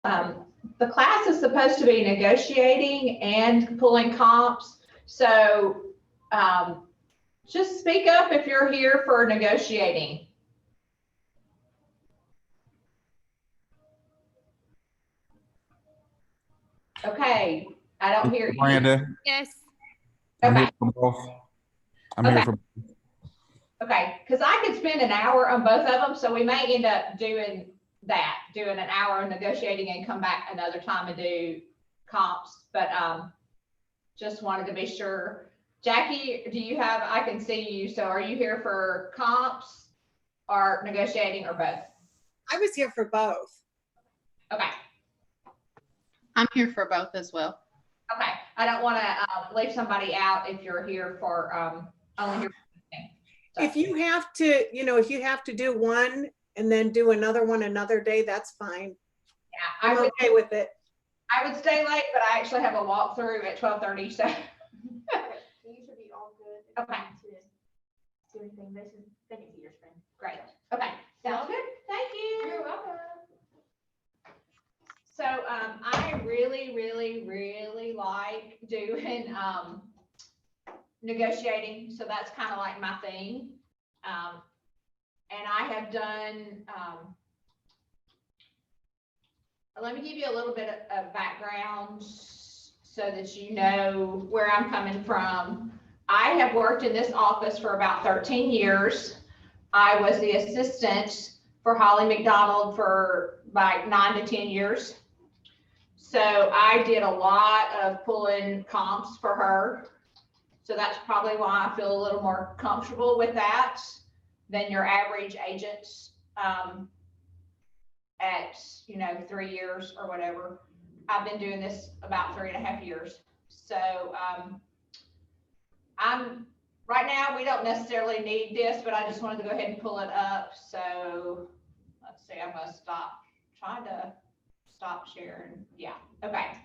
The class is supposed to be negotiating and pulling comps. So just speak up if you're here for negotiating. Okay, I don't hear you. Miranda, Yes. I'm Okay. here for both. I'm Okay. here for. Okay, because I could spend an hour on both of them, so we may end up doing an hour of negotiating and come back another time and do comps, but just wanted to be sure. Jackie, do you have, I can see you, so are you here for comps or negotiating or both? I was here for both. Okay, I'm here for both as well. okay, I don't want to leave somebody out if you're here for only here. If you have to, if you have to do one and then do another one another day, that's fine. Yeah, I'm okay with it. I would stay late, but I actually have a walkthrough at 12:30, so. You should be all good. Okay. Do anything, they can see your screen. Great. Okay. Sounds good. Thank you. You're welcome. So I really, really, really like doing negotiating. So that's kind of like my thing. And I have done, let me give you a little bit of background so that you know where I'm coming from. I have worked in this office for about 13 years. I was the assistant for Holly McDonald for like 9 to 10 years. So I did a lot of pulling comps for her. So that's probably why I feel a little more comfortable with that than your average agent at 3 years or whatever. I've been doing this about 3.5 years. So right now we don't necessarily need this, but I just wanted to go ahead and pull it up. So let's see, I'm gonna try to stop sharing. Yeah, okay.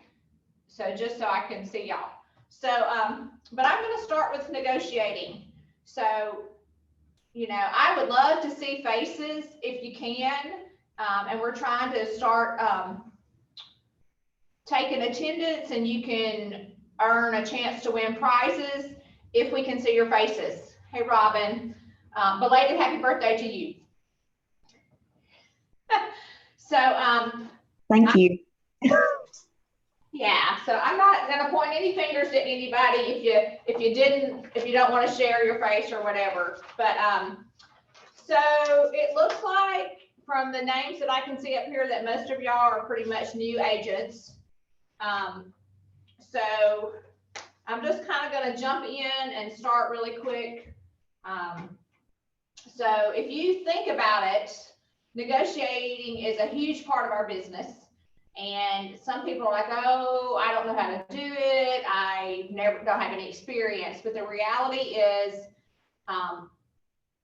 So just so I can see y'all. So, but I'm gonna start with negotiating. So, I would love to see faces if you can. And we're trying to start taking attendance, and you can earn a chance to win prizes if we can see your faces. Hey, Robin, belated happy birthday to you. So, thank you. Yeah, so I'm not gonna point any fingers at anybody if you don't want to share your face or whatever. But so it looks like from the names that I can see up here that most of y'all are pretty much new agents. So I'm just kind of gonna jump in and start really quick. So if you think about it, negotiating is a huge part of our business. And some people are like, oh, I don't know how to do it. I don't have any experience. But the reality is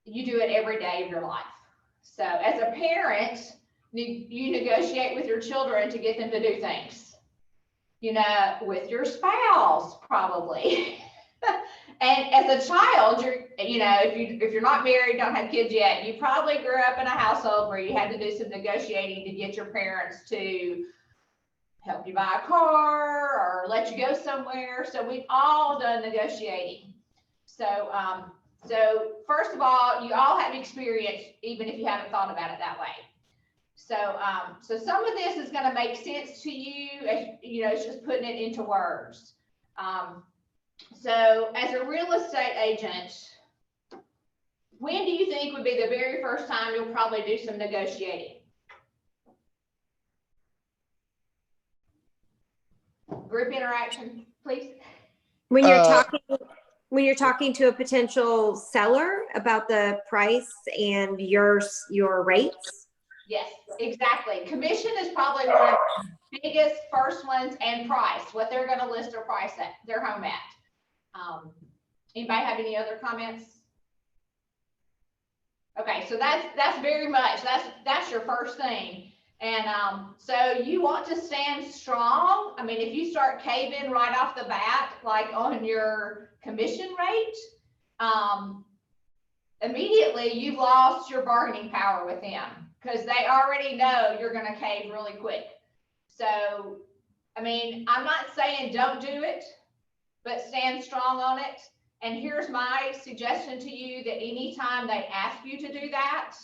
you do it every day of your life. So as a parent, you negotiate with your children to get them to do things, with your spouse probably. And as a child, if you're not married, don't have kids yet, you probably grew up in a household where you had to do some negotiating to get your parents to help you buy a car or let you go somewhere. So we've all done negotiating. So, so first of all, you all have experience, even if you haven't thought about it that way. So, so some of this is going to make sense to you, as it's just putting it into words. So as a real estate agent, when do you think would be the very first time you'll probably do some negotiating? Group interaction, please. When you're talking to a potential seller about the price and your rates. Yes, exactly. Commission is probably one of the biggest first ones, and price, what they're going to list their price at, their home at. Anybody have any other comments? Okay, so that's very much, that's your first thing. And so you want to stand strong. I mean, if you start caving right off the bat, like on your commission rate, immediately you've lost your bargaining power with them because they already know you're going to cave really quick. I mean, I'm not saying don't do it, but stand strong on it. And here's my suggestion to you, that anytime they ask you to do that,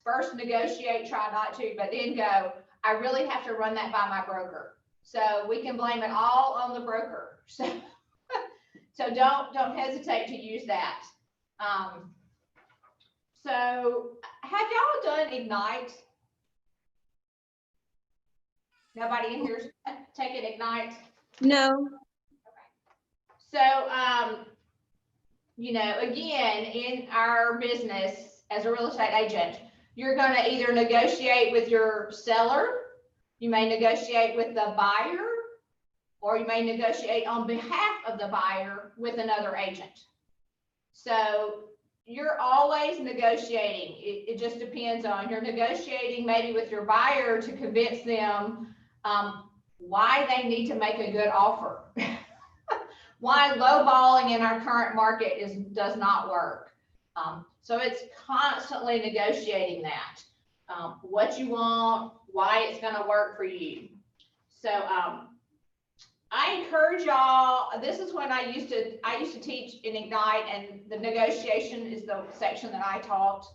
first negotiate, try not to, but then go, I really have to run that by my broker. So we can blame it all on the broker. So, so don't hesitate to use that. So have y'all done Ignite? Nobody in here's taken Ignite? No. So, you know, again, in our business as a real estate agent, you're going to either negotiate with your seller, you may negotiate with the buyer, or you may negotiate on behalf of the buyer with another agent. So you're always negotiating. It just depends on, you're negotiating maybe with your buyer to convince them why they need to make a good offer. Why lowballing in our current market does not work. So it's constantly negotiating that, what you want, why it's going to work for you. So I encourage y'all. This is when I used to teach in Ignite, and the negotiation is the section that I taught.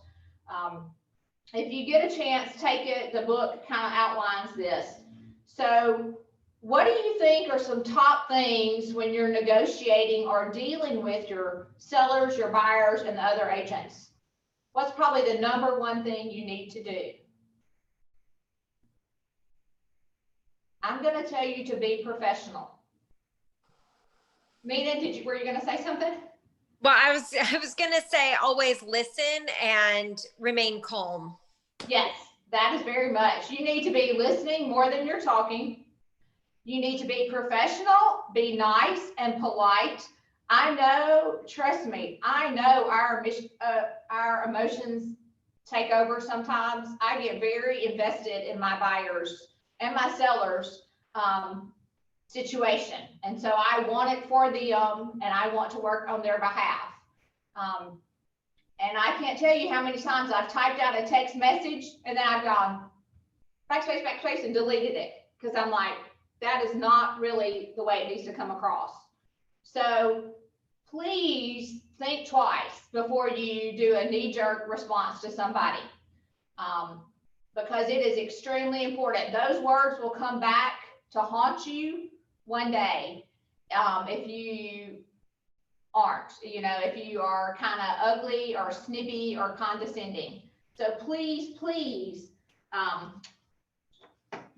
If you get a chance, take it. The book kind of outlines this. So what do you think are some top things when you're negotiating or dealing with your sellers, your buyers, and the other agents? What's probably the number one thing you need to do? I'm going to tell you to be professional. Mina, were you going to say something? Well, I was going to say always listen and remain calm. Yes, that is very much. You need to be listening more than you're talking. You need to be professional, be nice and polite. I know, trust me, I know our emotions take over sometimes. I get very invested in my buyers and my sellers situation. And so I want it for them, and I want to work on their behalf. And I can't tell you how many times I've typed out a text message and then I've gone backspace, and deleted it, because I'm like, that is not really the way it needs to come across. So please think twice before you do a knee-jerk response to somebody, because it is extremely important. Those words will come back to haunt you one day if you aren't, if you are kind of ugly or snippy or condescending. So please,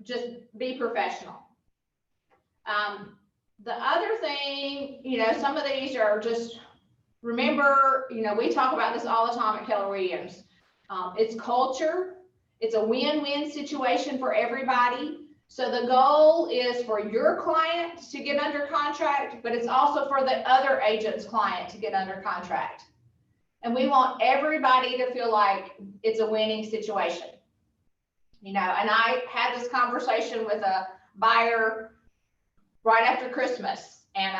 just be professional. The other thing, some of these are just, remember, we talk about this all the time at Keller Williams. It's culture. It's a win-win situation for everybody. So the goal is for your client to get under contract, but it's also for the other agent's client to get under contract. And we want everybody to feel like it's a winning situation. And I had this conversation with a buyer right after Christmas, and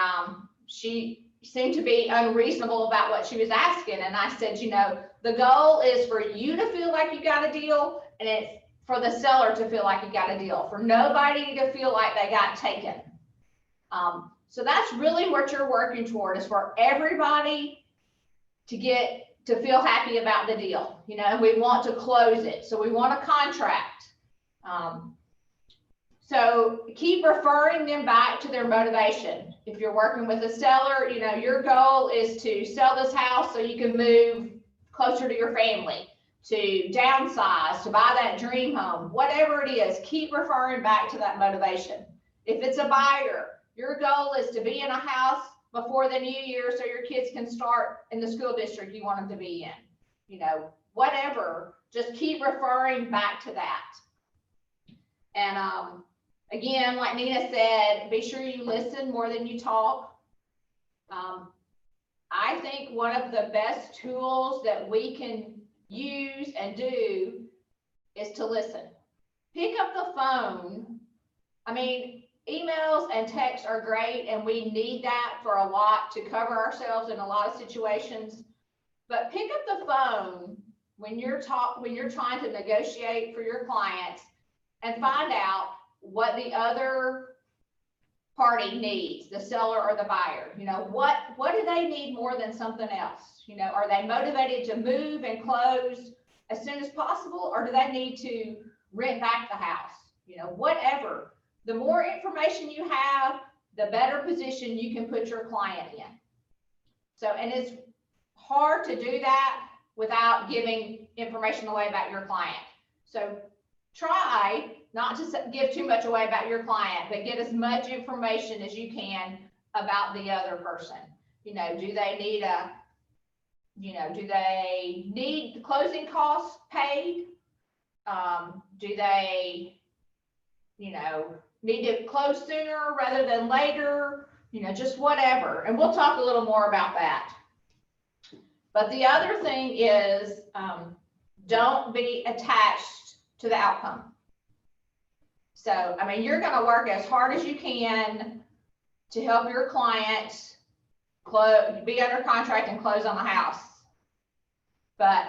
she seemed to be unreasonable about what she was asking. And I said, the goal is for you to feel like you got a deal, and it's for the seller to feel like you got a deal, for nobody to feel like they got taken. So that's really what you're working toward, is for everybody to feel happy about the deal. We want to close it. So we want a contract. So keep referring them back to their motivation. If you're working with a seller, your goal is to sell this house so you can move closer to your family, to downsize, to buy that dream home, whatever it is, keep referring back to that motivation. If it's a buyer, your goal is to be in a house before the new year so your kids can start in the school district you want them to be in. Whatever, just keep referring back to that. And again, like Nina said, be sure you listen more than you talk. I think one of the best tools that we can use and do is to listen. Pick up the phone. I mean, emails and texts are great, and we need that for a lot to cover ourselves in a lot of situations. But pick up the phone when you're trying to negotiate for your clients, and find out what the other party needs, the seller or the buyer. You know, what do they need more than something else? You know, are they motivated to move and close as soon as possible, or do they need to rent back the house? You know, whatever. The more information you have, the better position you can put your client in. So, and it's hard to do that without giving information away about your client. So try not to give too much away about your client, but get as much information as you can about the other person. You know, do they need the closing costs paid? Do they, need to close sooner rather than later? You know, just whatever. And we'll talk a little more about that. But the other thing is, don't be attached to the outcome. So, I mean, you're going to work as hard as you can to help your client be under contract and close on the house. But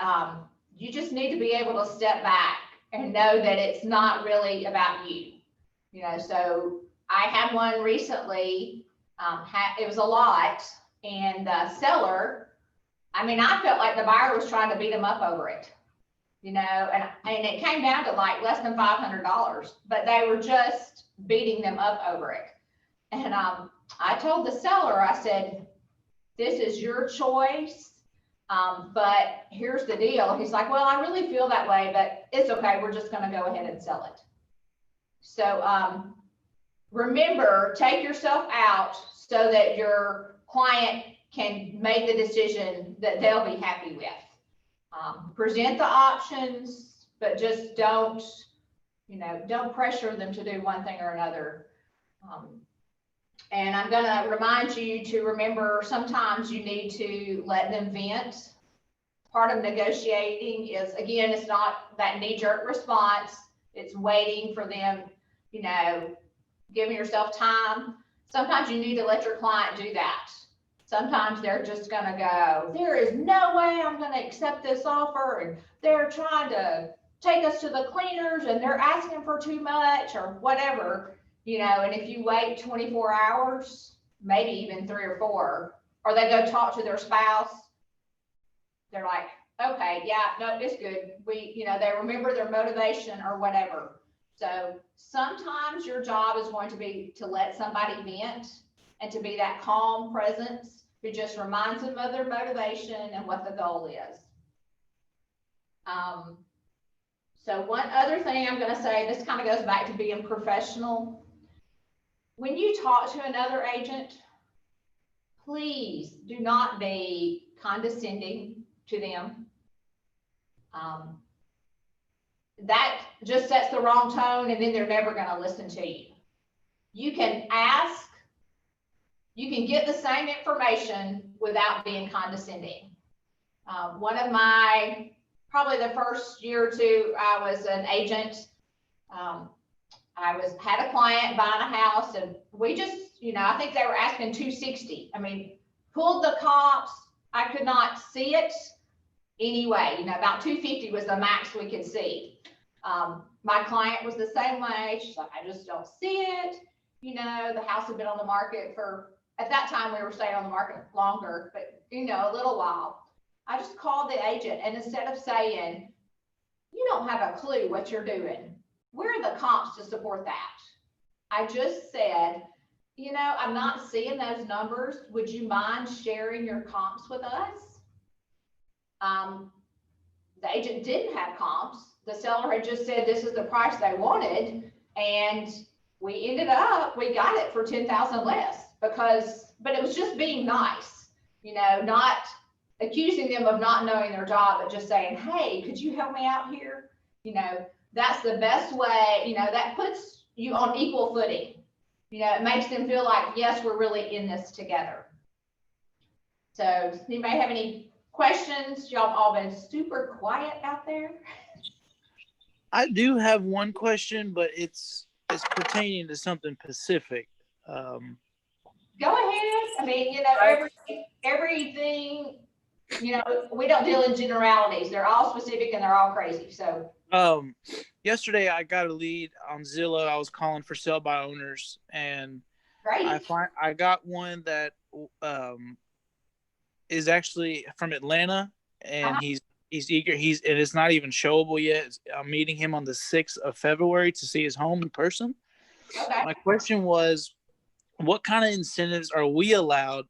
you just need to be able to step back and know that it's not really about you. You know, so I had one recently, it was a lot, and the seller, I mean, I felt like the buyer was trying to beat him up over it, you know, and it came down to like less than $500, but they were just beating them up over it. And I told the seller, I said, this is your choice, but here's the deal. He's like, well, I really feel that way, but it's okay. We're just going to go ahead and sell it. So remember, take yourself out so that your client can make the decision that they'll be happy with. Present the options, but just don't pressure them to do one thing or another. And I'm going to remind you to remember, sometimes you need to let them vent. Part of negotiating is, again, it's not that knee-jerk response. It's waiting for them, you know, giving yourself time. Sometimes you need to let your client do that. Sometimes they're just going to go, there is no way I'm going to accept this offer, and they're trying to take us to the cleaners and they're asking for too much or whatever, you know. And if you wait 24 hours, maybe even 3 or 4, or they go talk to their spouse, they're like, okay, yeah, no, it's good. They remember their motivation or whatever. So sometimes your job is going to be to let somebody vent and to be that calm presence who just reminds them of their motivation and what the goal is. So one other thing I'm going to say, this kind of goes back to being professional. When you talk to another agent, please do not be condescending to them. That just sets the wrong tone, and then they're never going to listen to you. You can ask, you can get the same information without being condescending. One of my, probably the first year or two, I was an agent. Had a client buying a house, and we just, I think they were asking $260. I mean, pulled the comps, I could not see it anyway. About $250 was the max we could see. My client was the same way. She's like, I just don't see it. The house had been on the market for, at that time we were staying on the market longer, but a little while. I just called the agent, and instead of saying, you don't have a clue what you're doing, where are the comps to support that? I just said, I'm not seeing those numbers. Would you mind sharing your comps with us? The agent didn't have comps. The seller had just said this is the price they wanted, and we got it for $10,000 less but it was just being nice, not accusing them of not knowing their job, but just saying, hey, could you help me out here? That's the best way, that puts you on equal footing. It makes them feel like, yes, we're really in this together. So does anybody have any questions? Y'all all been super quiet out there. I do have one question, but it's pertaining to something specific. Go ahead. I mean, everything, we don't deal in generalities. They're all specific and they're all crazy. So, yesterday I got a lead on Zillow. I was calling for sale by owners, and Great. I got one that is actually from Atlanta, and Uh-huh. he's eager. And it's not even showable yet. I'm meeting him on the 6th of February to see his home in person. Okay. My question was, what kind of incentives are we allowed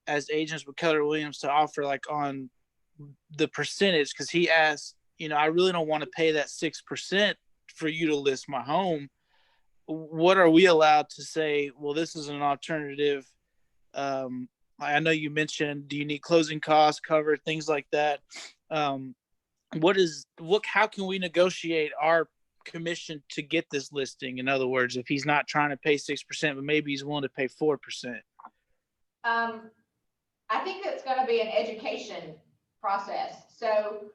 as agents with Keller Williams to offer, like on the percentage? Because he asked, I really don't want to pay that 6% for you to list my home. What are we allowed to say? Well, this is an alternative. I know you mentioned, do you need closing costs covered, things like that. How can we negotiate our commission to get this listing? In other words, if he's not trying to pay 6%, but maybe he's willing to pay 4%. I think it's going to be an education process. So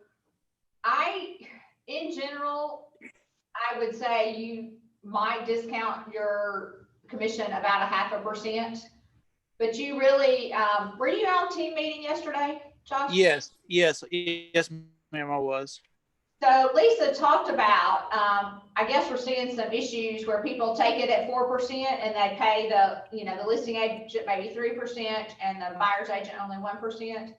in general, I would say you might discount your commission about 0.5%, but you really, were you on team meeting yesterday, Josh? Yes, ma'am, I was. So Lisa talked about, I guess we're seeing some issues where people take it at 4% and they pay the listing agent maybe 3% and the buyer's agent only 1%,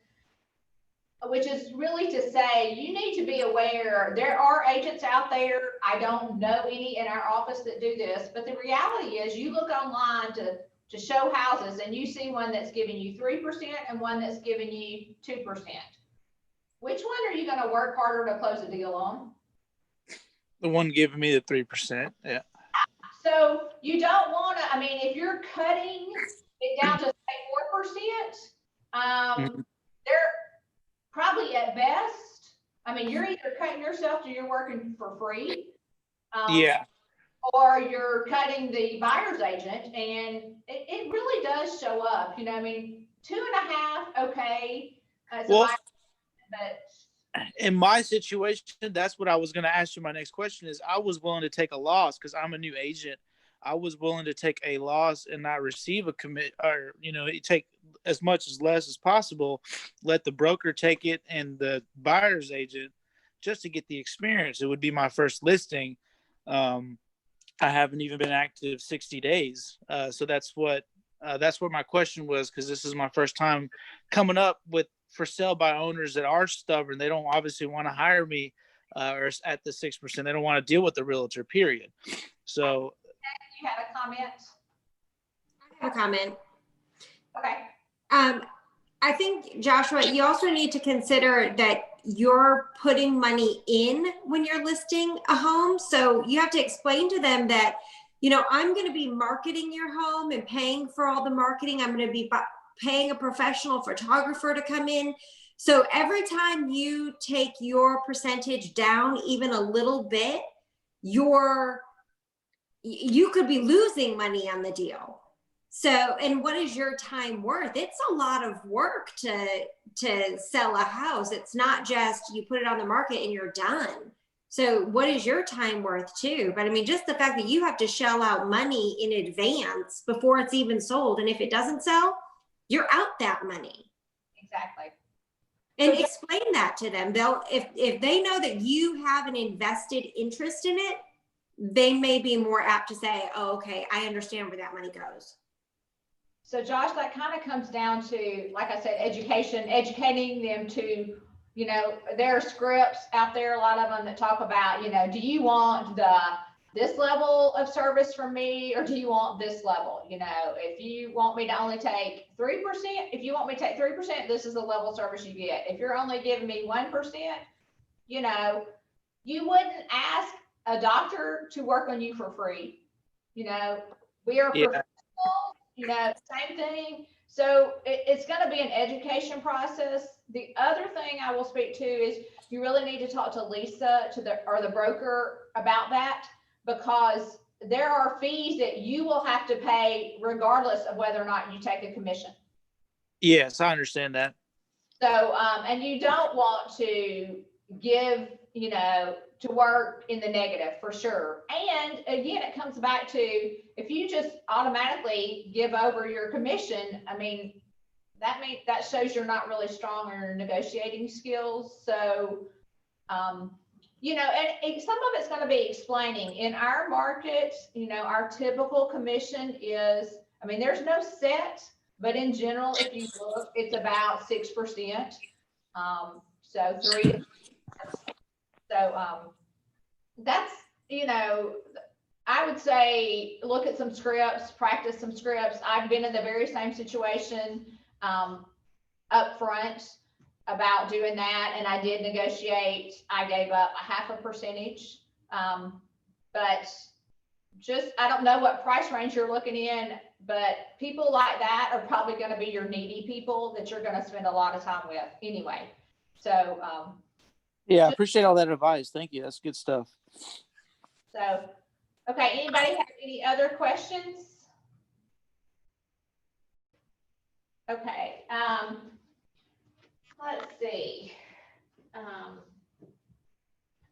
which is really to say you need to be aware there are agents out there. I don't know any in our office that do this, but the reality is you look online to show houses and you see one that's giving you 3% and one that's giving you 2%. Which one are you going to work harder to close a deal on? The one giving me the 3%. Yeah. So you don't want to, if you're cutting it down to say 4%, they're probably at best, you're either cutting yourself or you're working for free. Yeah. Or you're cutting the buyer's agent, and it really does show up, 2.5, okay. Well, But in my situation, that's what I was going to ask you. My next question is, I was willing to take a loss because I'm a new agent. I was willing to take a loss and not receive a commit, or take as much as less as possible, let the broker take it and the buyer's agent, just to get the experience. It would be my first listing. I haven't even been active 60 days. So that's what my question was, because this is my first time coming up with for sale by owners that are stubborn. They don't obviously want to hire me or at the 6%. They don't want to deal with the realtor, period. So you had a comment? I have a comment. Okay. I think, Joshua, you also need to consider that you're putting money in when you're listing a home. So you have to explain to them that, I'm going to be marketing your home and paying for all the marketing. I'm going to be paying a professional photographer to come in. So every time you take your percentage down even a little bit, you could be losing money on the deal. So, and what is your time worth? It's a lot of work to sell a house. It's not just you put it on the market and you're done. So what is your time worth too? But just the fact that you have to shell out money in advance before it's even sold. And if it doesn't sell, you're out that money. Exactly. And explain that to them. If they know that you have an invested interest in it, they may be more apt to say, oh, okay, I understand where that money goes. So Josh, that kind of comes down to, like I said, educating them to, there are scripts out there, a lot of them that talk about, do you want this level of service from me, or do you want this level? If you want me to only take 3%, if you want me to take 3%, this is the level of service you get. If you're only giving me 1%, you wouldn't ask a doctor to work on you for free. We are professionals. Same thing. So it's going to be an education process. The other thing I will speak to is you really need to talk to Lisa or the broker about that, because there are fees that you will have to pay regardless of whether or not you take a commission. Yes, I understand that. So, and you don't want to give, to work in the negative for sure. And again, it comes back to, if you just automatically give over your commission, that shows you're not really strong in your negotiating skills. So you know, and some of it's gonna be explaining. In our market, you know, our typical commission is, I mean, there's no set, but in general, if you look, it's about 6%. So 3. So, that's, you know, I would say, look at some scripts, practice some scripts. I've been in the very same situation, up front about doing that, and I did negotiate. I gave up a 0.5%. But just, I don't know what price range you're looking in, but people like that are probably going to be your needy people that you're going to spend a lot of time with anyway. So, Yeah, I appreciate all that advice. Thank you. That's good stuff. so, okay, anybody have any other questions? Okay, let's see.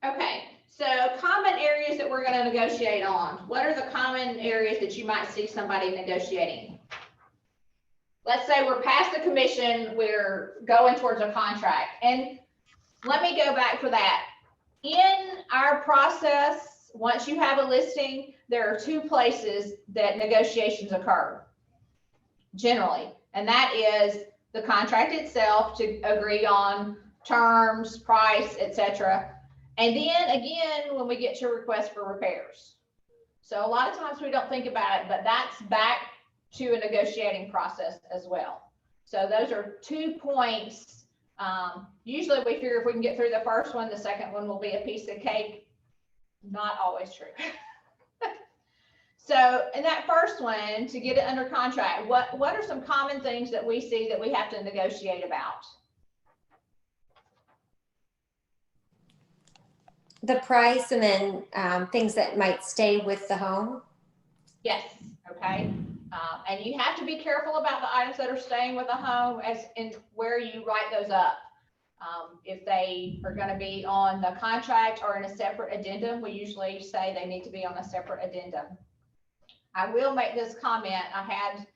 Okay, so common areas that we're gonna negotiate on. What are the common areas that you might see somebody negotiating? Let's say we're past the commission, we're going towards a contract. And let me go back for that. In our process, once you have a listing, there are 2 places that negotiations occur, generally. And that is the contract itself to agree on terms, price, etc. And then again, when we get to request for repairs. So a lot of times we don't think about it, but that's back to a negotiating process as well. So those are 2 points. Usually we figure if we can get through the first one, the second one will be a piece of cake. Not always true. So in that first one, to get it under contract, what are some common things that we see that we have to negotiate about? The price, and then things that might stay with the home. Yes, okay. And you have to be careful about the items that are staying with the home as in where you write those up. If they are going to be on the contract or in a separate addendum, we usually say they need to be on a separate addendum. I will make this comment. I had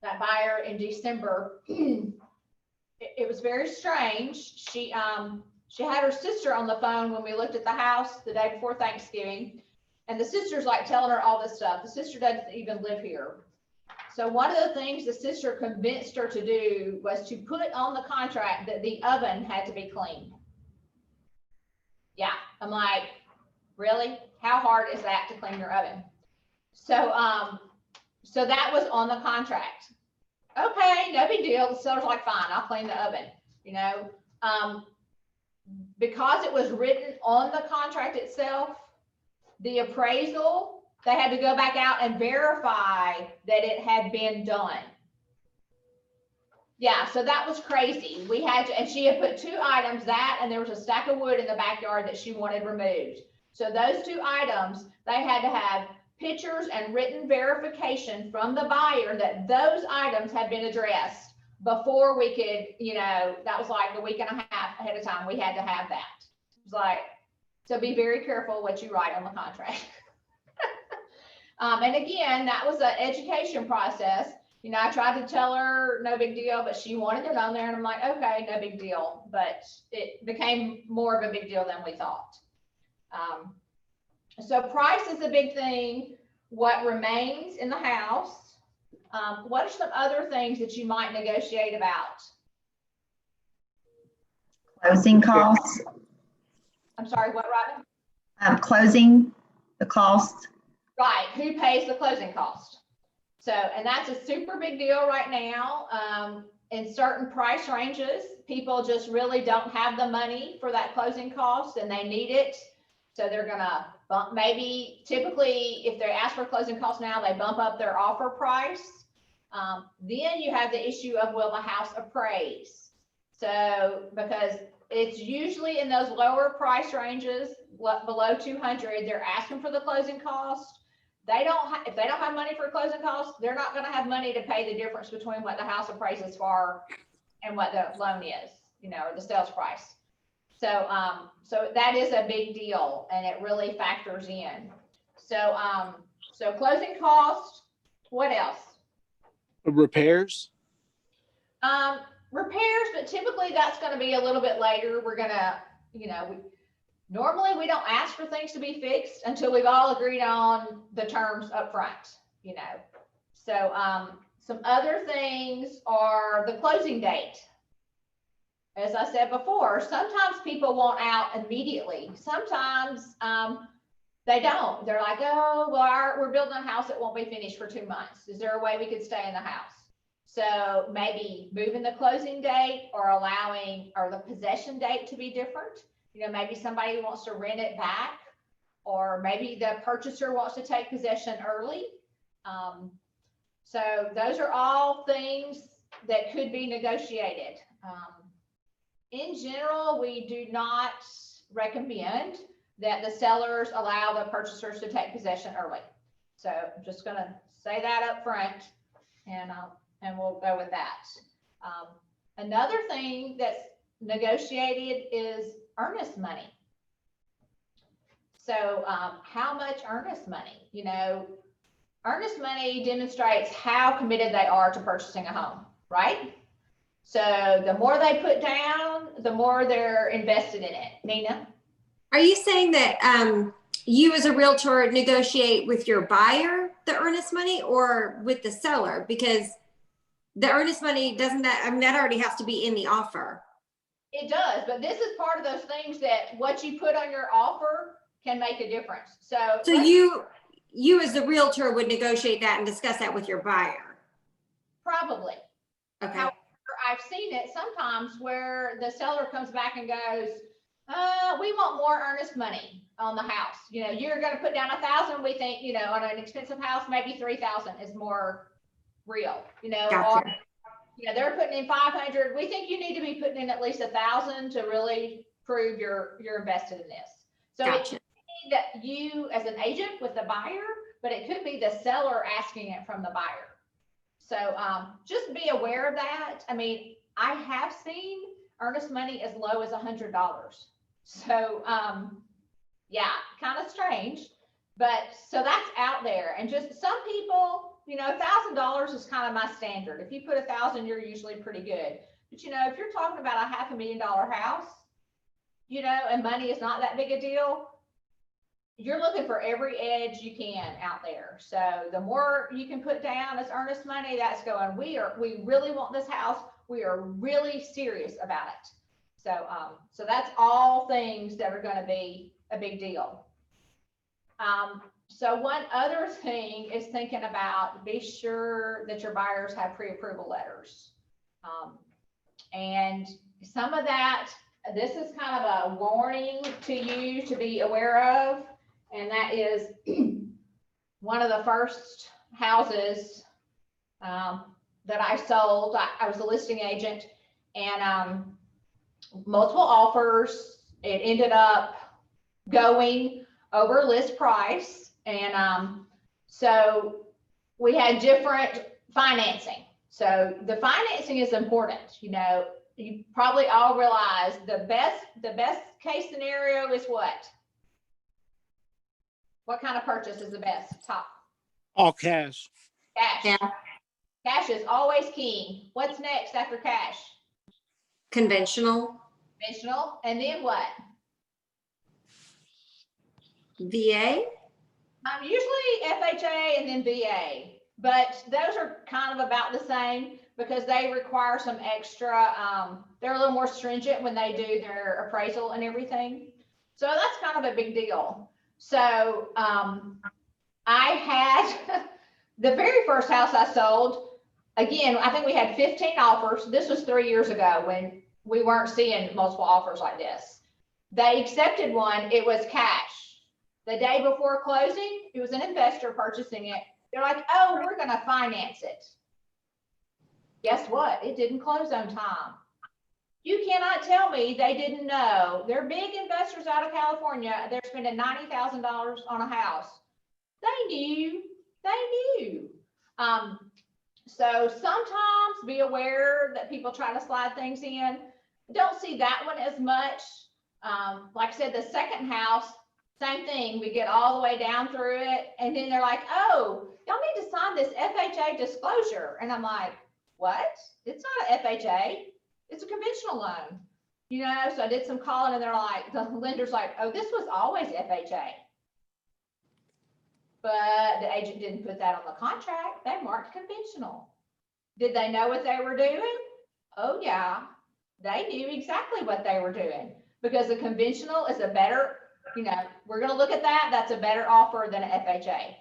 that buyer in December. It was very strange. She had her sister on the phone when we looked at the house the day before Thanksgiving, and the sister's like telling her all this stuff. The sister doesn't even live here. So one of the things the sister convinced her to do was to put on the contract that the oven had to be clean. Yeah, I'm like, really? How hard is that to clean your oven? So, so that was on the contract. Okay, no big deal. The seller's like, fine, I'll clean the oven, you know. Because it was written on the contract itself, the appraisal, they had to go back out and verify that it had been done. Yeah, so that was crazy. We had to, and she had put 2 items, that, and there was a stack of wood in the backyard that she wanted removed. So those 2 items, they had to have pictures and written verification from the buyer that those items had been addressed before we could, you know, that was like a week and a half ahead of time. We had to have that. It was like, so be very careful what you write on the contract. And again, that was an education process. You know, I tried to tell her no big deal, but she wanted it on there, and I'm like, okay, no big deal. But it became more of a big deal than we thought. So price is a big thing. What remains in the house? What are some other things that you might negotiate about? Closing costs, I'm sorry, what, Robin? closing the cost. Right, who pays the closing cost? So, and that's a super big deal right now. In certain price ranges, people just really don't have the money for that closing cost and they need it. So they're gonna bump, maybe typically if they ask for closing costs now, they bump up their offer price. Then you have the issue of, will the house appraise? So, because it's usually in those lower price ranges, below 200, they're asking for the closing cost. If they don't have money for closing costs, they're not going to have money to pay the difference between what the house appraises for and what the loan is, you know, or the sales price. So, so that is a big deal, and it really factors in. So, so closing costs. What else? Repairs. Repairs, but typically that's going to be a little bit later. We're going to, you know, Normally, we don't ask for things to be fixed until we've all agreed on the terms up front, you know. So, some other things are the closing date. As I said before, sometimes people want out immediately. Sometimes, they don't. They're like, oh, well, we're building a house that won't be finished for 2 months. Is there a way we could stay in the house? So maybe moving the closing date or allowing, or the possession date to be different. You know, maybe somebody wants to rent it back, or maybe the purchaser wants to take possession early. So those are all things that could be negotiated. In general, we do not recommend that the sellers allow the purchasers to take possession early. So I'm just gonna say that up front, and we'll go with that. Another thing that's negotiated is earnest money. So how much earnest money? You know, earnest money demonstrates how committed they are to purchasing a home, right? So the more they put down, the more they're invested in it. Nina? Are you saying that you as a realtor negotiate with your buyer the earnest money or with the seller? Because the earnest money, doesn't that, I mean, that already has to be in the offer. It does, but this is part of those things that what you put on your offer can make a difference. So you as the realtor would negotiate that and discuss that with your buyer. probably. Okay. However, I've seen it sometimes where the seller comes back and goes, we want more earnest money on the house. You know, you're going to put down 1,000. We think, you know, on an expensive house, maybe 3,000 is more real, you know, Gotcha. or, you know, they're putting in 500. We think you need to be putting in at least 1,000 to really prove you're invested in this. So Gotcha. it could be that you as an agent with the buyer, but it could be the seller asking it from the buyer. So just be aware of that. I mean, I have seen earnest money as low as $100. So yeah, kind of strange, but so that's out there. And just some people, you know, $1,000 is kind of my standard. If you put 1,000, you're usually pretty good. But you know, if you're talking about a $500,000 house, you know, and money is not that big a deal, you're looking for every edge you can out there. So the more you can put down as earnest money, that's going, we really want this house. We are really serious about it. So, so that's all things that are going to be a big deal. So one other thing is thinking about, be sure that your buyers have pre-approval letters. And some of that, this is kind of a warning to you to be aware of. And that is one of the first houses that I sold. I was a listing agent, and multiple offers. It ended up going over list price. And so we had different financing. So the financing is important. You know, you probably all realize the best case scenario is what? What kind of purchase is the best? Top. All cash. Cash. Yeah. Cash is always king. What's next after cash? Conventional. Conventional. And then what? VA. Usually FHA and then VA, but those are kind of about the same because they require some extra, they're a little more stringent when they do their appraisal and everything. So that's kind of a big deal. So I had the very first house I sold, again, I think we had 15 offers. This was 3 years ago when we weren't seeing multiple offers like this. They accepted one. It was cash. The day before closing, it was an investor purchasing it. They're like, oh, we're going to finance it. Guess what? It didn't close on time. You cannot tell me they didn't know. They're big investors out of California. They're spending $90,000 on a house. They knew. So sometimes be aware that people try to slide things in. Don't see that one as much. Like I said, the second house, same thing. We get all the way down through it. And then they're like, oh, y'all need to sign this FHA disclosure. And I'm like, what? It's not an FHA. It's a conventional loan. You know, so I did some calling and they're like, the lender's like, oh, this was always FHA. But the agent didn't put that on the contract. They marked conventional. Did they know what they were doing? Oh yeah, they knew exactly what they were doing because the conventional is a better, you know, we're gonna look at that. That's a better offer than an FHA.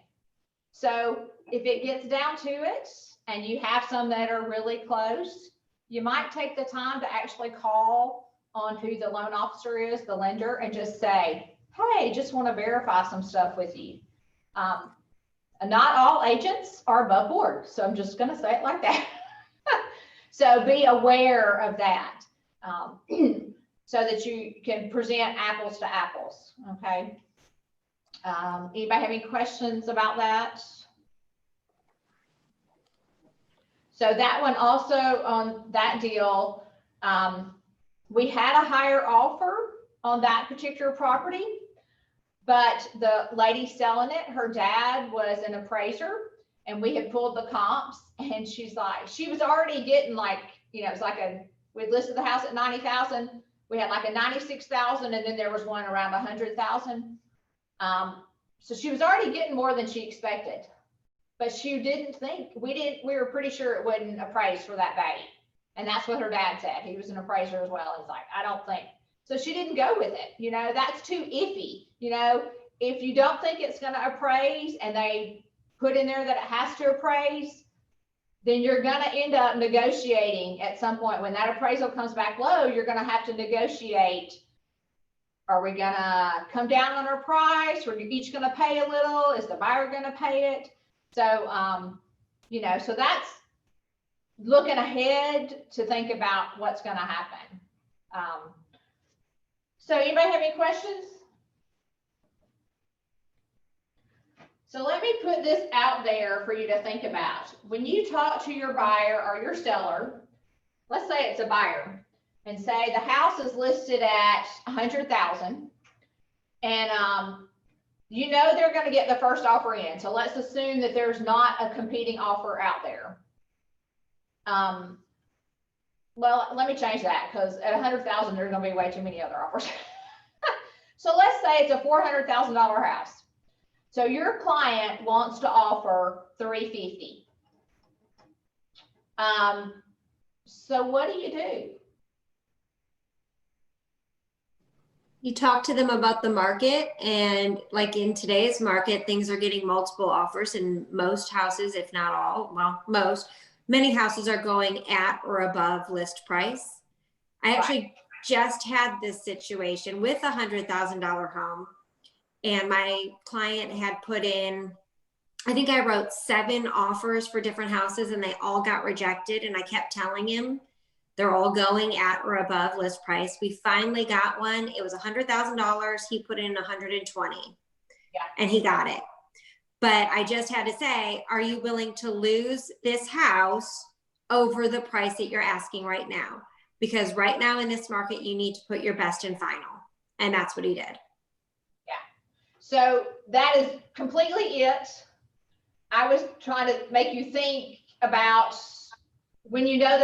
So if it gets down to it and you have some that are really close, you might take the time to actually call on who the loan officer is, the lender, and just say, hey, just want to verify some stuff with you. Not all agents are above board, so I'm just going to say it like that. So be aware of that, so that you can present apples to apples, okay? Anybody have any questions about that? So that one also, on that deal, we had a higher offer on that particular property, but the lady selling it, her dad was an appraiser, and we had pulled the comps, and she's like, she was already getting like, you know, it's like we'd listed the house at 90,000. We had like a 96,000, and then there was one around 100,000. So she was already getting more than she expected, but she didn't think, we were pretty sure it wouldn't appraise for that value. And that's what her dad said. He was an appraiser as well. He's like, I don't think. So she didn't go with it. You know, that's too iffy. You know, if you don't think it's going to appraise and they put in there that it has to appraise, then you're going to end up negotiating at some point. When that appraisal comes back low, you're going to have to negotiate. Are we going to come down on our price? We're each going to pay a little. Is the buyer going to pay it? So, you know, so that's looking ahead to think about what's going to happen. So anybody have any questions? So let me put this out there for you to think about. When you talk to your buyer or your seller, let's say it's a buyer, and say the house is listed at 100,000, and you know they're going to get the first offer in. So let's assume that there's not a competing offer out there. Well, let me change that, because at 100,000, there's going to be way too many other offers. So let's say it's a $400,000 house. So your client wants to offer $350,000. So what do? You talk to them about the market, and like in today's market, things are getting multiple offers in most houses, if not all, well, many houses are going at or above list price. I actually just had this situation with a $100,000 home, and my client had put in, I think I wrote 7 offers for different houses, and they all got rejected. And I kept telling him they're all going at or above list price. We finally got one. It was $100,000. He put in 120, and he got it. But I just had to say, are you willing to lose this house over the price that you're asking right now? Because right now in this market, you need to put your best and final. And that's what he did. Yeah. So that is completely it. I was trying to make you think about when you know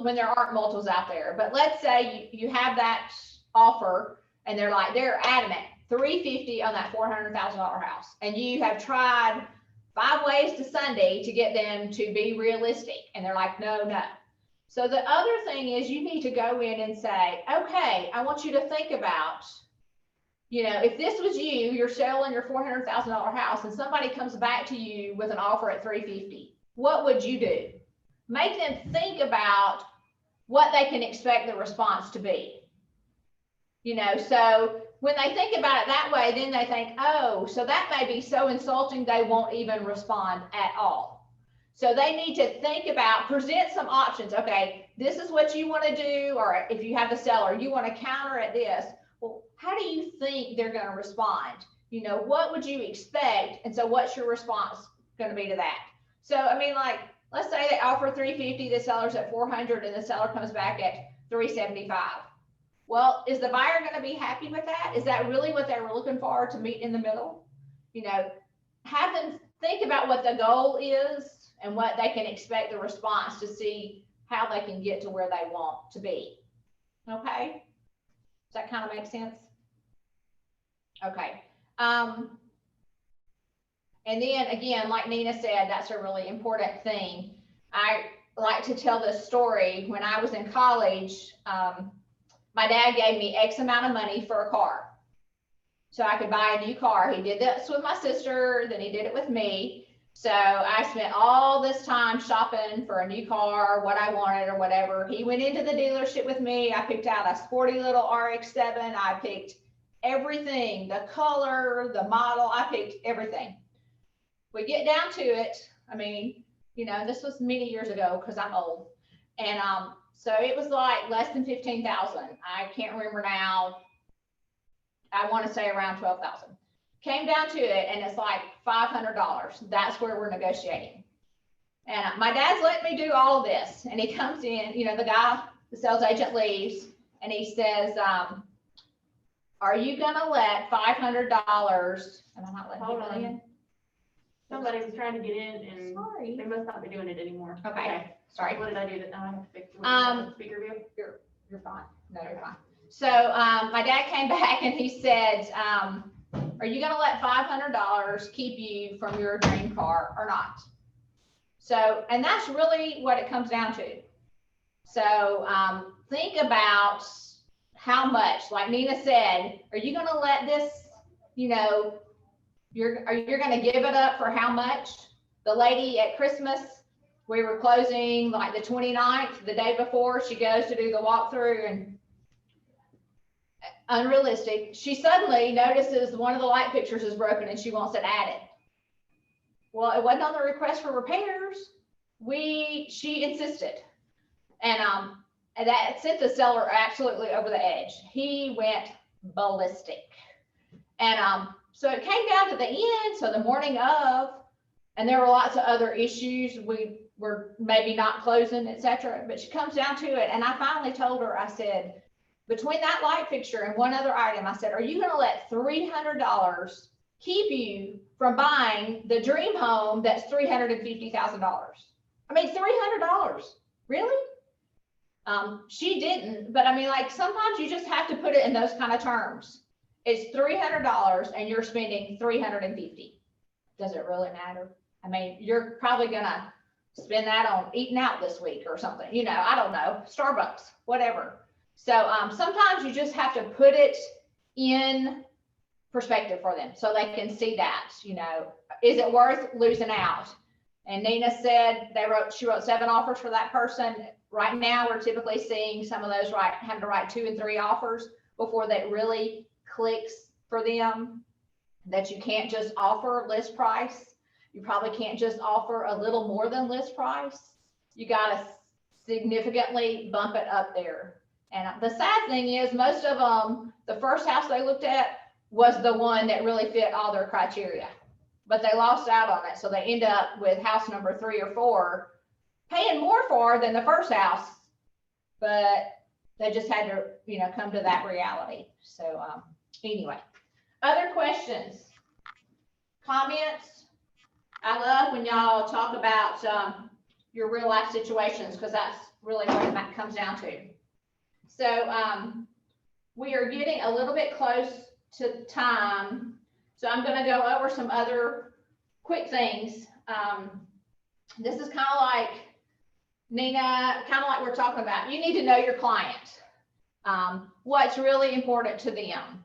when there aren't multiples out there. But let's say you have that offer and they're adamant, $350,000 on that $400,000 house. And you have tried 5 ways to Sunday to get them to be realistic. And they're like, no. So the other thing is you need to go in and say, okay, I want you to think about, you know, if this was you're selling your $400,000 house and somebody comes back to you with an offer at $350,000, what would you do? Make them think about what they can expect the response to be. You know, so when they think about it that way, then they think, oh, so that may be so insulting they won't even respond at all. So they need to think about, present some options. Okay, this is what you want to do, or if you have the seller, you want to counter at this. Well, how do you think they're going to respond? You know, what would you expect? And so what's your response going to be to that? So, I mean, like, let's say they offer $350,000, the seller's at $400,000, and the seller comes back at $375,000. Well, is the buyer going to be happy with that? Is that really what they were looking for, to meet in the middle? You know, have them think about what the goal is and what they can expect the response to see how they can get to where they want to be. Okay? that kind of make sense? Okay. And then again, like Nina said, that's a really important thing. I like to tell this story. When I was in college, my dad gave me X amount of money for a car, so I could buy a new car. He did this with my sister, then he did it with me. So I spent all this time shopping for a new car, what I wanted or whatever. He went into the dealership with me. I picked out a sporty little RX-7. I picked everything, the color, the model, I picked everything. We get down to it. I mean, you know, this was many years ago because I'm old. And so it was like less than 15,000. I can't remember now. I want to say around 12,000. Came down to it, and it's like $500. That's where we're negotiating. And my dad's letting me do all of this. And he comes in, you know, the sales agent leaves, and he says, are you gonna let $500, am I not letting Hold people on. in? Somebody was trying to get in and Sorry. they must not be doing it anymore. Okay, sorry. What did I do that now I have to fix? Speaker view? You're fine. No, you're fine. So my dad came back and he said, are you gonna let $500 keep you from your dream car or not? So, and that's really what it comes down to. So think about how much, like Nina said, are you gonna let this, you know, you're gonna give it up for how much? The lady at Christmas, we were closing like the 29th, the day before, she goes to do the walkthrough, and unrealistic, she suddenly notices one of the light fixtures is broken and she wants it added. Well, it wasn't on the request for repairs. She insisted. And that sent the seller absolutely over the edge. He went ballistic. And so it came down to the end, so the morning of, and there were lots of other issues. We were maybe not closing, etc. But she comes down to it, and I finally told her, I said, between that light fixture and one other item, I said, are you gonna let $300 keep you from buying the dream home that's $350,000? I mean, $300, really? She didn't, but I mean, like, sometimes you just have to put it in those kind of terms. It's $300 and you're spending $350. Does it really matter? I mean, you're probably gonna spend that on eating out this week or something, you know, I don't know, Starbucks, whatever. So sometimes you just have to put it in perspective for them so they can see that, you know, is it worth losing out? And Nina said she wrote 7 offers for that person. Right now, we're typically seeing some of those having to write 2 and 3 offers before that really clicks for them, that you can't just offer list price. You probably can't just offer a little more than list price. You got to significantly bump it up there. And the sad thing is, most of them, the first house they looked at was the one that really fit all their criteria, but they lost out on it. So they end up with house number 3 or 4 paying more for than the first house, but they just had to, you know, come to that reality. So anyway, other questions, comments? I love when y'all talk about your real life situations, because that's really what it comes down to. So we are getting a little bit close to time. So I'm going to go over some other quick things. This is kind of like, Nina, kind of like we're talking about. You need to know your client. What's really important to them.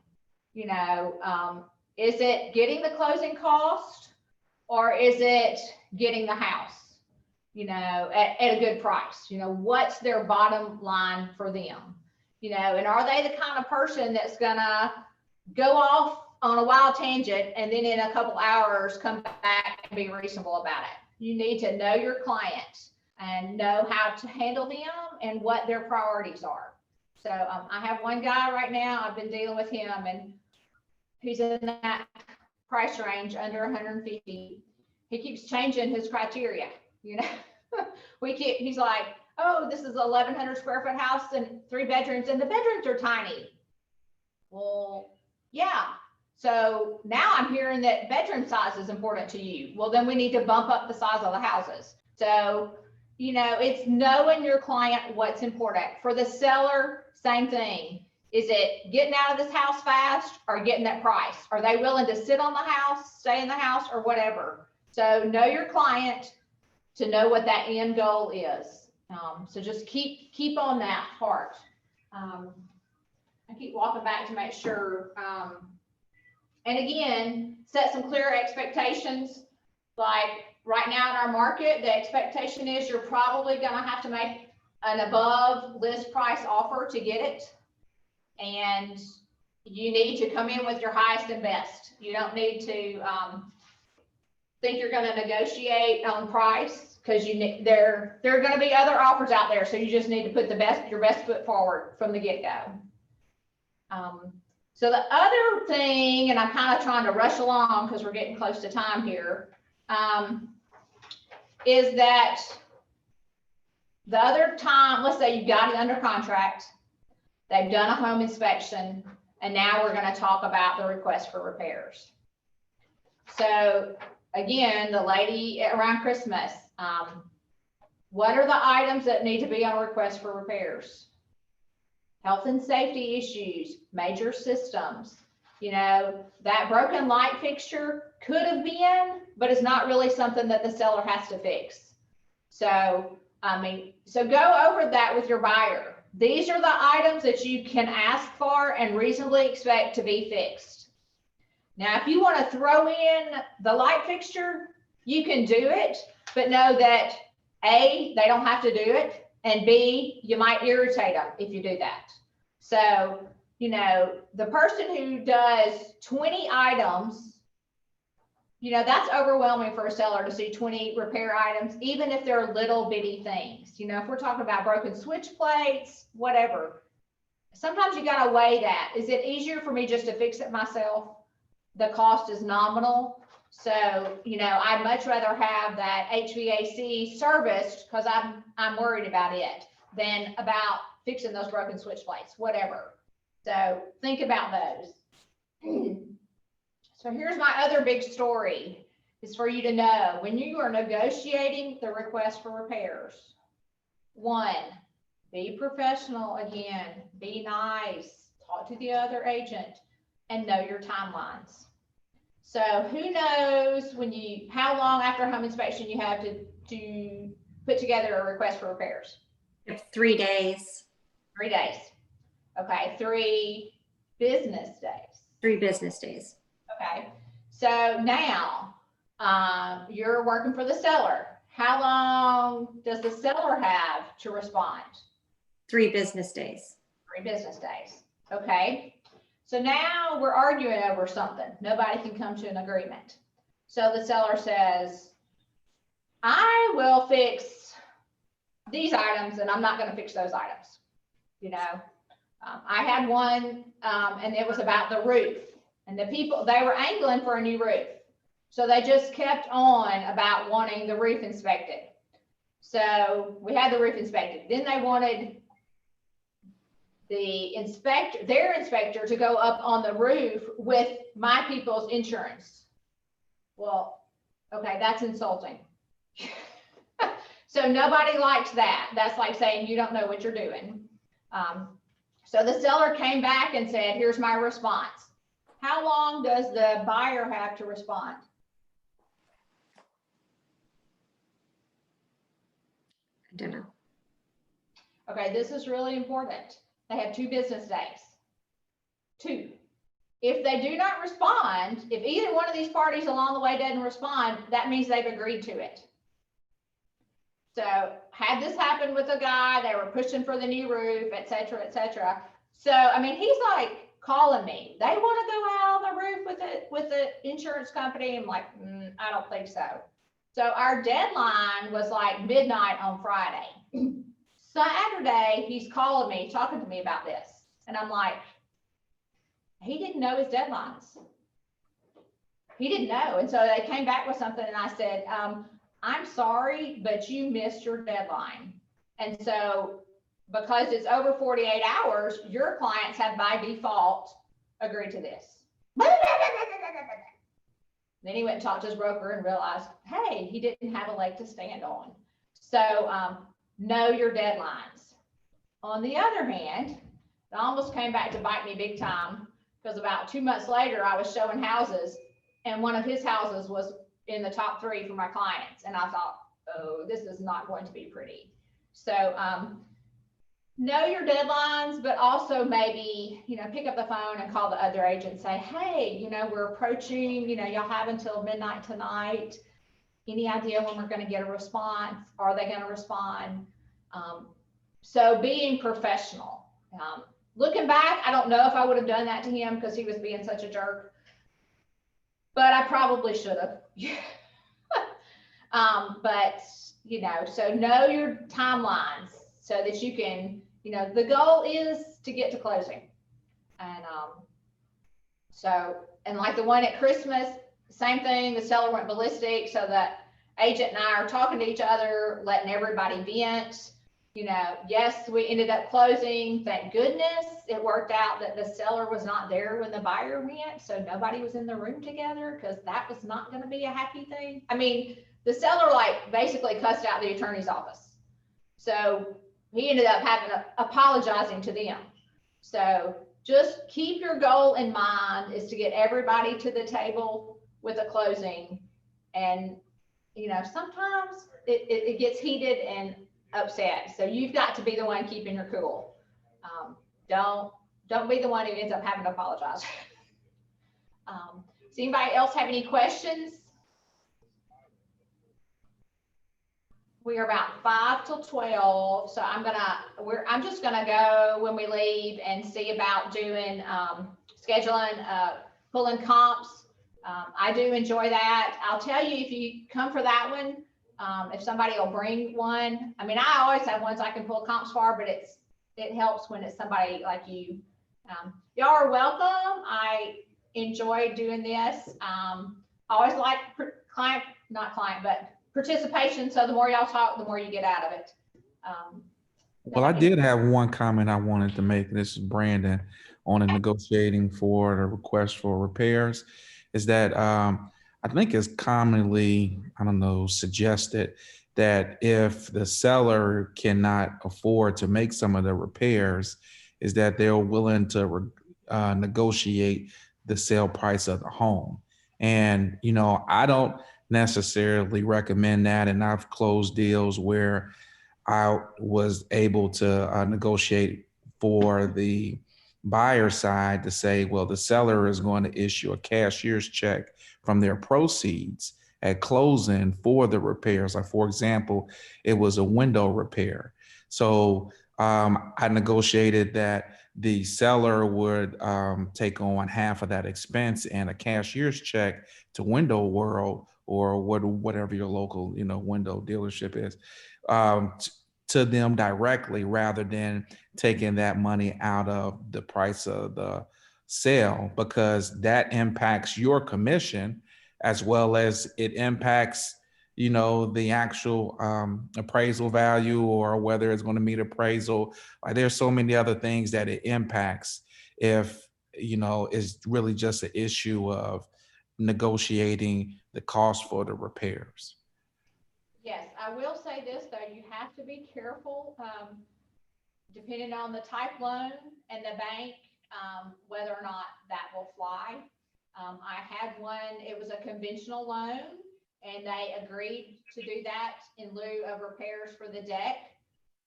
You know, is it getting the closing cost, or is it getting the house, you know, at a good price? You know, what's their bottom line for them? You know, and are they the kind of person that's gonna go off on a wild tangent and then in a couple hours come back and be reasonable about it? You need to know your client and know how to handle them and what their priorities are. So I have one guy right now, I've been dealing with him, and he's in that price range under 150. He keeps changing his criteria, you know. He's like, oh, this is a 1,100 square foot house and 3 bedrooms, and the bedrooms are tiny. Well, yeah. So now I'm hearing that bedroom size is important to you. Well, then we need to bump up the size of the houses. So, you know, it's knowing your client what's important. For the seller, same thing. Is it getting out of this house fast or getting that price? Are they willing to sit on the house, stay in the house, or whatever? So know your client to know what that end goal is. So just keep on that part. I keep walking back to make sure. And again, set some clear expectations. Like right now in our market, the expectation is you're probably gonna have to make an above list price offer to get it. And you need to come in with your highest and best. You don't need to think you're gonna negotiate on price, because there are gonna be other offers out there. So you just need to put your best foot forward from the get-go. So the other thing, and I'm kind of trying to rush along because we're getting close to time here, is that the other time, let's say you got it under contract, they've done a home inspection, and now we're going to talk about the request for repairs. So again, the lady around Christmas, what are the items that need to be on a request for repairs? Health and safety issues, major systems. You know, that broken light fixture could have been, but it's not really something that the seller has to fix. So, so go over that with your buyer. These are the items that you can ask for and reasonably expect to be fixed. Now, if you want to throw in the light fixture, you can do it, but know that A, they don't have to do it, and B, you might irritate them if you do that. So, you know, the person who does 20 items, you know, that's overwhelming for a seller to see 20 repair items, even if they're little bitty things. You know, if we're talking about broken switch plates, whatever, sometimes you got to weigh that. Is it easier for me just to fix it myself? The cost is nominal. So, you know, I'd much rather have that HVAC serviced because I'm worried about it than about fixing those broken switch plates, whatever. So think about those. So here's my other big story, is for you to know when you are negotiating the request for repairs. 1, be professional again, be nice, talk to the other agent, and know your timelines. So who knows how long after home inspection you have to put together a request for repairs? 3 days. 3 days. Okay, 3 business days. 3 business days. Okay, so now you're working for the seller. How long does the seller have to respond? 3 business days. 3 business days. Okay, so now we're arguing over something. Nobody can come to an agreement. So the seller says, I will fix these items and I'm not going to fix those items. You know, I had one and it was about the roof, and the people, they were angling for a new roof. So they just kept on about wanting the roof inspected. So we had the roof inspected. Then they wanted their inspector to go up on the roof with my people's insurance. Well, okay, that's insulting. So nobody likes that. That's like saying you don't know what you're doing. So the seller came back and said, here's my response. How long does the buyer have to respond? I don't know. Okay, this is really important. They have 2 business days. 2. If they do not respond, if either one of these parties along the way doesn't respond, that means they've agreed to it. So had this happened with a guy, they were pushing for the new roof, et cetera, et cetera. So, I mean, he's like calling me. They want to go out on the roof with the insurance company. I'm like, I don't think so. So our deadline was like midnight on Friday. Saturday, he's calling me, talking to me about this. And I'm like, he didn't know his deadlines. He didn't know. And so they came back with something and I said, I'm sorry, but you missed your deadline. And so because it's over 48 hours, your clients have by default agreed to this. Then he went and talked to his broker and realized, hey, he didn't have a leg to stand on. So know your deadlines. On the other hand, It almost came back to bite me big time, because about 2 months later, I was showing houses, and one of his houses was in the top 3 for my clients. And I thought, oh, this is not going to be pretty. So, know your deadlines, but also maybe, pick up the phone and call the other agent, say, hey, we're approaching, y'all have until midnight tonight. Any idea when we're going to get a response? Are they going to respond? So being professional. Looking back, I don't know if I would have done that to him because he was being such a jerk, but I probably should have. But, so know your timelines so that you can, the goal is to get to closing. And and like the one at Christmas, same thing, the seller went ballistic, so that agent and I are talking to each other, letting everybody vent. Yes, we ended up closing. Thank goodness it worked out that the seller was not there when the buyer went, so nobody was in the room together, because that was not going to be a happy thing. I mean, the seller basically cussed out the attorney's office, so he ended up apologizing to them. So just keep your goal in mind, is to get everybody to the table with a closing. And sometimes it gets heated and upset, so you've got to be the one keeping your cool. Don't be the one who ends up having to apologize. Does anybody else have any questions? We are about 5 till 12, so I'm just gonna go when we leave and see about doing scheduling, pulling comps. I do enjoy that. I'll tell you, if you come for that one, if somebody will bring one. I mean, I always have ones I can pull comps for, but it helps when it's somebody like you. Y'all are welcome. I enjoy doing this. I always like participation. So the more y'all talk, the more you get out of it. Well, I did have one comment I wanted to make. This is Brandon on the negotiating for the request for repairs. Is that I think it's commonly, suggested that if the seller cannot afford to make some of the repairs, is that they're willing to negotiate the sale price of the home. And, I don't necessarily recommend that. And I've closed deals where I was able to negotiate for the buyer side to say, well, the seller is going to issue a cashier's check from their proceeds at closing for the repairs. Like, for example, it was a window repair. So I negotiated that the seller would take on half of that expense, and a cashier's check to Window World or whatever your local, window dealership is, to them directly, rather than taking that money out of the price of the sale, because that impacts your commission as well as it impacts, the actual appraisal value, or whether it's going to meet appraisal. Like, there's so many other things that it impacts if, it's really just an issue of negotiating the cost for the repairs. Yes, I will say this though, you have to be careful, depending on the type loan and the bank, whether or not that will fly. I had one, it was a conventional loan, and they agreed to do that in lieu of repairs for the deck,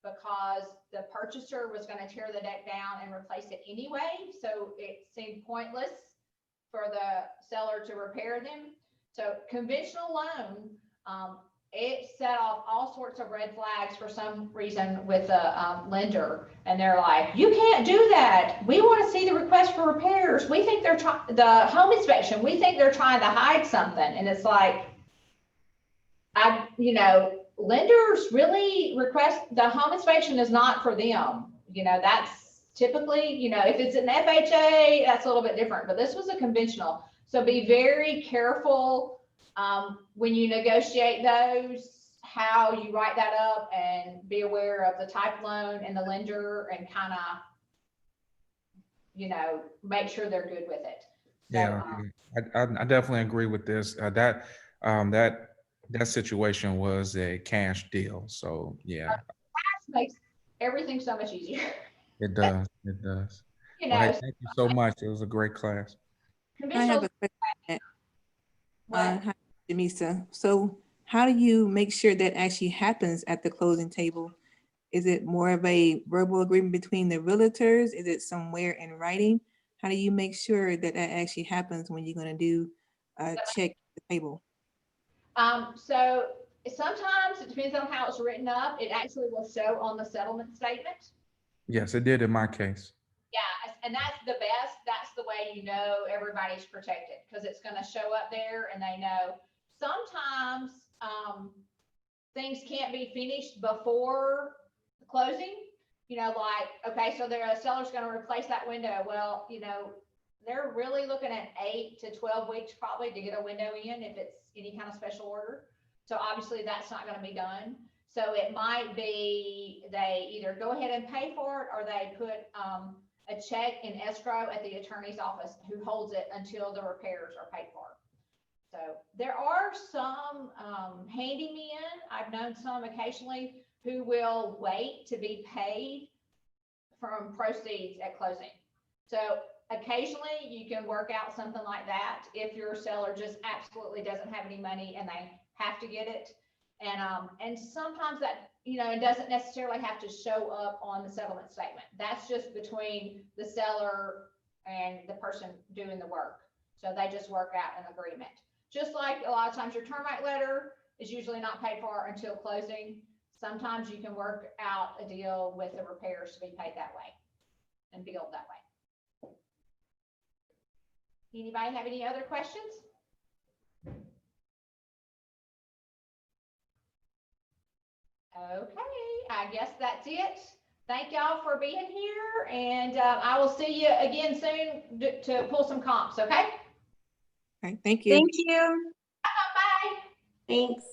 because the purchaser was going to tear the deck down and replace it anyway. So it seemed pointless for the seller to repair them. So conventional loan, it set off all sorts of red flags for some reason with the lender. And they're like, you can't do that. We want to see the request for repairs. We think they're the home inspection. We think they're trying to hide something. And it's like, lenders really request, the home inspection is not for them. That's typically, if it's an FHA, that's a little bit different, but this was a conventional. So be very careful when you negotiate those, how you write that up, and be aware of the type loan and the lender, and kind of, make sure they're good with it. So, Yeah, I definitely agree with this. That situation was a cash deal. So yeah. Cash makes everything so much easier. It does. It does. You Well, hey, know, thank you so much. It was a great class. I have Commissioner, a question what? on how, Jamisa. So how do you make sure that actually happens at the closing table? Is it more of a verbal agreement between the realtors? Is it somewhere in writing? How do you make sure that that actually happens when you're gonna do a check the table? So sometimes it depends on how it's written up. It actually will show on the settlement statement. Yes, it did in my case. Yeah, and that's the best. That's the way you know everybody's protected because it's going to show up there and they know. Sometimes things can't be finished before the closing. You know, like, okay, so a seller's going to replace that window. Well, you know, they're really looking at 8 to 12 weeks probably to get a window in if it's any kind of special order. So obviously that's not going to be done. So it might be they either go ahead and pay for it or they put a check in escrow at the attorney's office who holds it until the repairs are paid for. So there are some handymen, I've known some occasionally, who will wait to be paid from proceeds at closing. So occasionally you can work out something like that if your seller just absolutely doesn't have any money and they have to get it. And sometimes that, you know, it doesn't necessarily have to show up on the settlement statement. That's just between the seller and the person doing the work. So they just work out an agreement. Just like a lot of times your termite letter is usually not paid for until closing. Sometimes you can work out a deal with the repairs to be paid that way and billed that way. Anybody have any other questions? Okay, I guess that's it. Thank y'all for being here, and I will see you again soon to pull some comps, okay? All right, thank you. Thank you. Bye. Thanks.